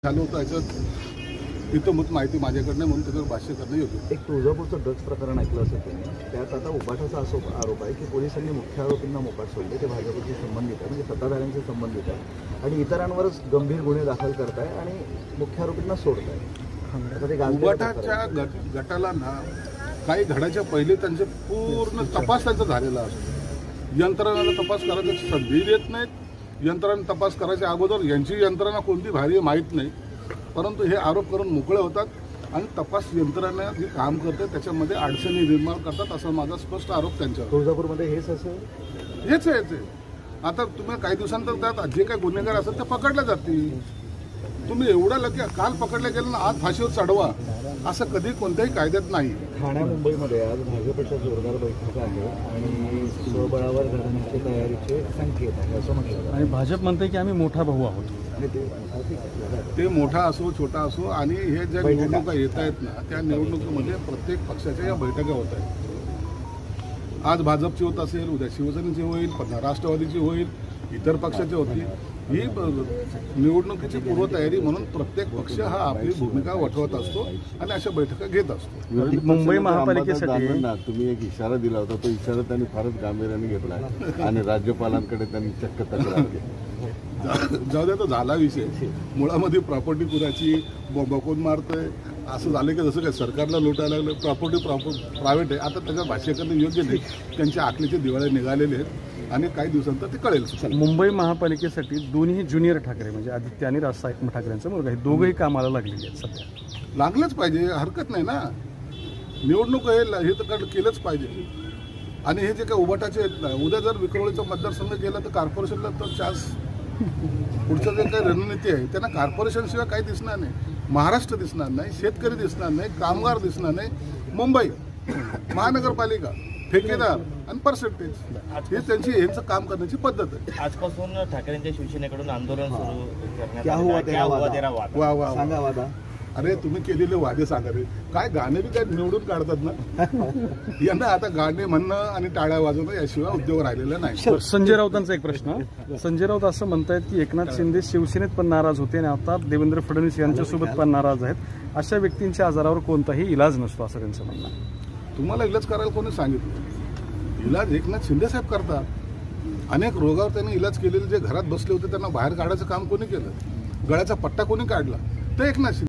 झालं होतं याच्यात इतंभूत माहिती माझ्याकडे नाही म्हणून त्याच्यावर भाष्य करणं योग्य. एक तुळजापूरचं ड्रग्स प्रकरण ऐकलं असेल तुम्ही. त्यात आता उबाठाचा आरोप आहे की पोलिसांनी मुख्य आरोपींना मोकाट सोडले. ते भाजपशी संबंधित आहे, म्हणजे सत्ताधाऱ्यांशी संबंधित आहे आणि इतरांवरच गंभीर गुन्हे दाखल करताय आणि मुख्य आरोपींना सोडताय. उबाठाच्या गटाला ना काही घडाच्या पहिले त्यांचे पूर्ण तपास त्यांचा झालेला असतो. यंत्रणाला तपास करायची संधी देत नाहीत. यंत्रणा तपास करायच्या अगोदर यांची यंत्रणा कोणती भारी आहे माहीत नाही, परंतु हे आरोप करून मोकळे होतात आणि तपास यंत्रणा जे काम करते त्याच्यामध्ये अडचणी निर्माण करतात, असा माझा स्पष्ट आरोप त्यांच्यावर. तुळजापूरमध्ये हेच असेल, हेच आहे. आता तुम्ही काही दिवसांतर त्यात जे काही गुन्हेगार असेल ते पकडले जातील. तुम्ही एवढं लगे काल पकडले गेलं ना आज फाशीवर चढवा, असं कधी कोणत्याही कायद्यात नाही. ठाणे मुंबईमध्ये आज भाजपच्या जोरदार बैठक आहे आणि स्वबळावर लढण्याची तयारीचे संकेत आहे असं म्हटलं. आणि भाजप म्हणते की आम्ही मोठा भाऊ आहोत. ते मोठा असो छोटा असो, आणि हे ज्या निवडणुका येत आहेत ना त्या निवडणुकीमध्ये प्रत्येक पक्षाच्या या बैठका होत आहेत. आज भाजपची होत असेल, उद्या शिवसेनेची होईल, राष्ट्रवादीची होईल, इतर पक्षाची होती. ही निवडणुकीची पूर्वतयारी म्हणून प्रत्येक पक्ष हा आपली भूमिका वठवत असतो आणि अशा बैठका घेत असतो. मुंबई महापालिकेसाठी तुम्ही एक इशारा दिला होता, तो इशारा त्यांनी फारच गांभीर्याने घेतला आणि राज्यपालांकडे त्यांनी चक्क तक्रार केली. जाऊ द्या, तो झाला विषय. मुळामध्ये प्रॉपर्टी कुणाची बकोन मारतोय असं झालं की जसं काय सरकारला लुटायला लागलं. प्रॉपर्टी प्रायव्हेट आहे. आता त्याच्यावर भाष्य करणं योग्य नाही. त्यांच्या आखलीचे दिवाळे निघालेले आहेत आणि काही दिवसांतर ते कळेल. मुंबई महापालिकेसाठी दोन्ही ज्युनियर ठाकरे म्हणजे आदित्य आणि राज ठाकरेंचा मुलगा, हे दोघंही कामाला लागलेले आहेत सध्या. लागलंच पाहिजे, हरकत नाही ना. निवडणूक हे तर केलंच पाहिजे. आणि हे जे काही उबाटाचे आहेत ना, उद्या जर विक्रोळीचा मतदारसंघ गेला तर कॉर्पोरेशनला तर चान्स, पुढचं जे काही रणनीती आहे त्यांना कॉर्पोरेशनशिवाय काही दिसणार नाही. महाराष्ट्र दिसणार नाही, शेतकरी दिसणार नाही, कामगार दिसणार नाही. मुंबई महानगरपालिका, ठेकेदार आणि पर्सेंटेज, हे त्यांची यांचं काम करण्याची पद्धत आहे. आजपासून ठाकरेंच्या शिवसेनेकडून आंदोलन सुरू करण्यात. अरे तुम्ही केलेले वादे सांगा रे. काय गाणे बी काय निवडून काढतात ना. यांना आता गाणे म्हणणं आणि टाळ्या वाजवणं याशिवाय उद्योग राहिलेला नाही. संजय राऊतांचा एक प्रश्न. संजय राऊत असं म्हणतायत की एकनाथ शिंदे शिवसेनेत पण नाराज होते आणि आता देवेंद्र फडणवीस यांच्यासोबत पण नाराज आहेत. अशा व्यक्तींच्या आजारावर कोणताही इलाज नसतो असं त्यांचं म्हणणं आहे. तुम्हाला इलाज करायला कोणी सांगितलं? इलाज एकनाथ शिंदे साहेब करतात. अनेक रोगावर त्यांनी इलाज केलेले जे घरात बसले होते त्यांना बाहेर काढायचं काम कोणी केलं? गळ्याचा पट्टा कोणी काढला? तर एकनाथ शिंदे.